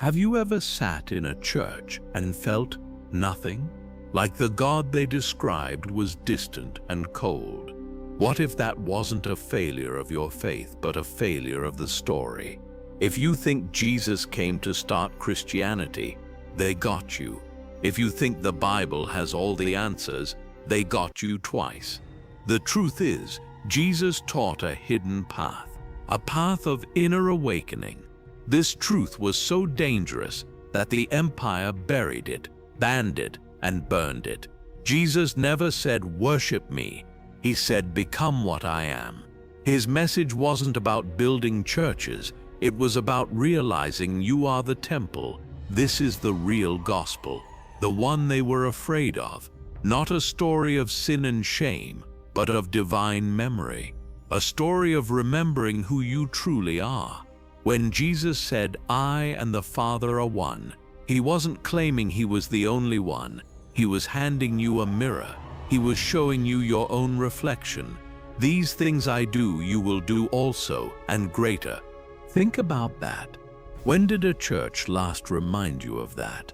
Have you ever sat in a church and felt nothing? Like the God they described was distant and cold. What if that wasn't a failure of your faith, but a failure of the story? If you think Jesus came to start Christianity, they got you. If you think the Bible has all the answers, they got you twice. The truth is, Jesus taught a hidden path, a path of inner awakening. This truth was so dangerous that the empire buried it, banned it, and burned it. Jesus never said, "Worship me." He said, "Become what I am." His message wasn't about building churches. It was about realizing you are the temple. This is the real gospel, the one they were afraid of. Not a story of sin and shame, but of divine memory. A story of remembering who you truly are. When Jesus said, "I and the Father are one," he wasn't claiming he was the only one. He was handing you a mirror. He was showing you your own reflection. These things I do, you will do also, and greater. Think about that. When did a church last remind you of that?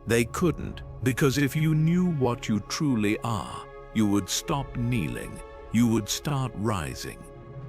They couldn't, because if you knew what you truly are, you would stop kneeling. You would start rising.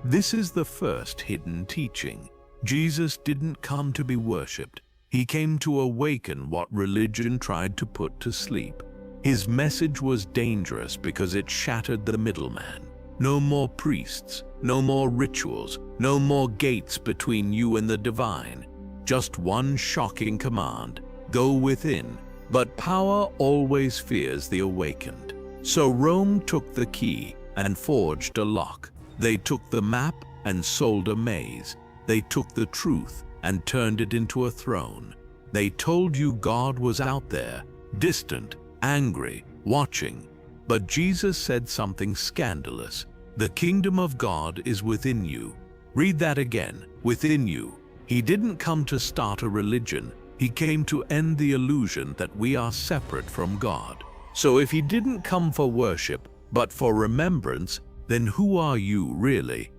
This is the first hidden teaching. Jesus didn't come to be worshipped. He came to awaken what religion tried to put to sleep. His message was dangerous because it shattered the middleman. No more priests, no more rituals, no more gates between you and the divine. Just one shocking command: go within. But power always fears the awakened. So Rome took the key and forged a lock. They took the map and sold a maze. They took the truth and turned it into a throne. They told you God was out there, distant, angry, watching. But Jesus said something scandalous. The kingdom of God is within you. Read that again, within you. He didn't come to start a religion. He came to end the illusion that we are separate from God. So if he didn't come for worship, but for remembrance, then who are you really?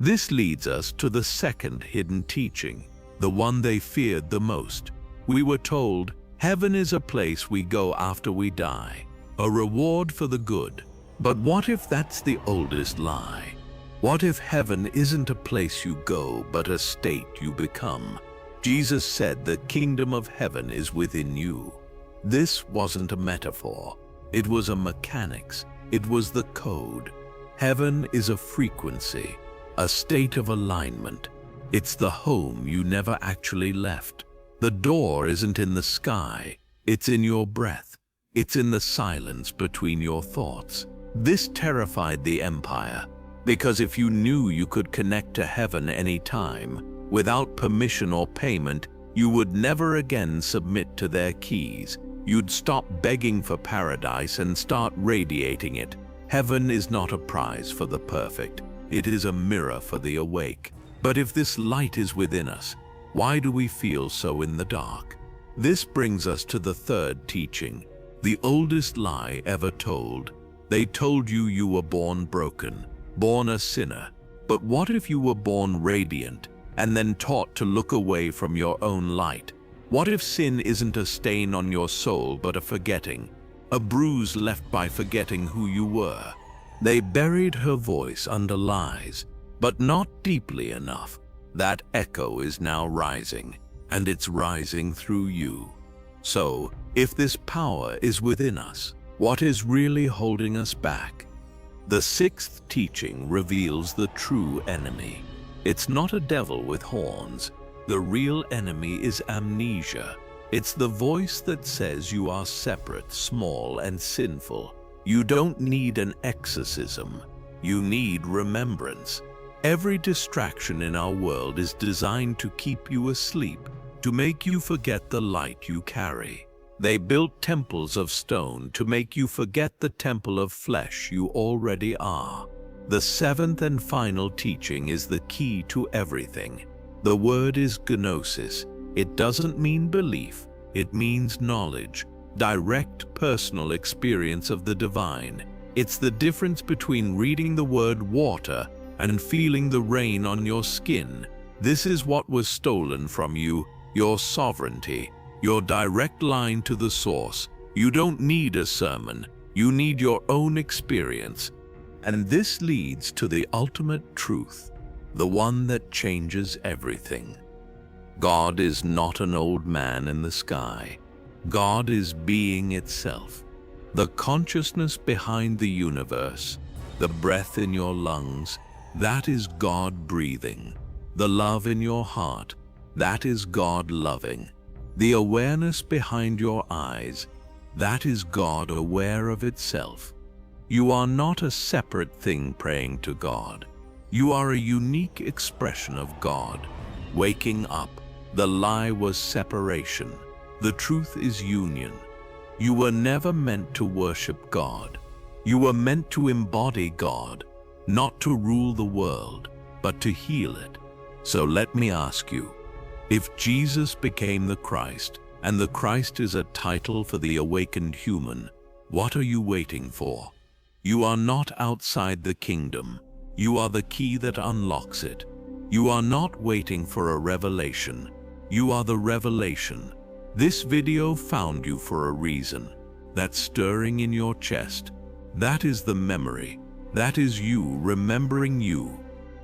This leads us to the second hidden teaching, the one they feared the most. We were told, heaven is a place we go after we die, a reward for the good. But what if that's the oldest lie? What if heaven isn't a place you go, but a state you become? Jesus said the kingdom of heaven is within you. This wasn't a metaphor. It was a mechanics. It was the code. Heaven is a frequency, a state of alignment. It's the home you never actually left. The door isn't in the sky. It's in your breath. It's in the silence between your thoughts. This terrified the empire, because if you knew you could connect to heaven any time, without permission or payment, you would never again submit to their keys. You'd stop begging for paradise and start radiating it. Heaven is not a prize for the perfect. It is a mirror for the awake. But if this light is within us, why do we feel so in the dark? This brings us to the third teaching, the oldest lie ever told. They told you you were born broken, born a sinner. But what if you were born radiant and then taught to look away from your own light? What if sin isn't a stain on your soul but a forgetting, a bruise left by forgetting who you were? They buried her voice under lies, but not deeply enough. That echo is now rising, and it's rising through you. So, if this power is within us, what is really holding us back? The sixth teaching reveals the true enemy. It's not a devil with horns. The real enemy is amnesia. It's the voice that says you are separate, small, and sinful. You don't need an exorcism. You need remembrance. Every distraction in our world is designed to keep you asleep, to make you forget the light you carry. They built temples of stone to make you forget the temple of flesh you already are. The seventh and final teaching is the key to everything. The word is gnosis. It doesn't mean belief. It means knowledge, direct personal experience of the divine. It's the difference between reading the word water and feeling the rain on your skin. This is what was stolen from you your sovereignty, your direct line to the source. You don't need a sermon, you need your own experience. And this leads to the ultimate truth, the one that changes everything. God is not an old man in the sky. God is being itself. The consciousness behind the universe, the breath in your lungs, that is God breathing. The love in your heart, that is God loving. The awareness behind your eyes, that is God aware of itself. You are not a separate thing praying to God. You are a unique expression of God. Waking up, the lie was separation. The truth is union. You were never meant to worship God. You were meant to embody God, not to rule the world, but to heal it. So let me ask you, if Jesus became the Christ, and the Christ is a title for the awakened human, what are you waiting for? You are not outside the kingdom. You are the key that unlocks it. You are not waiting for a revelation. You are the revelation. This video found you for a reason. That stirring in your chest, that is the memory. That is you remembering you.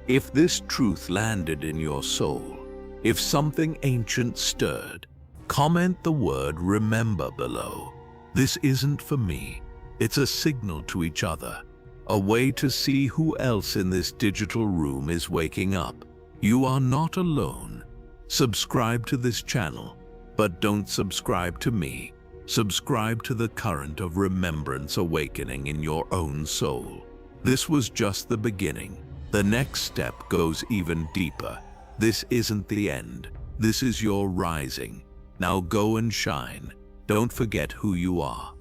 If this truth landed in your soul, if something ancient stirred, comment the word remember below. This isn't for me. It's a signal to each other, a way to see who else in this digital room is waking up. You are not alone. Subscribe to this channel, but don't subscribe to me. Subscribe to the current of remembrance awakening in your own soul. This was just the beginning. The next step goes even deeper. This isn't the end. This is your rising. Now go and shine. Don't forget who you are.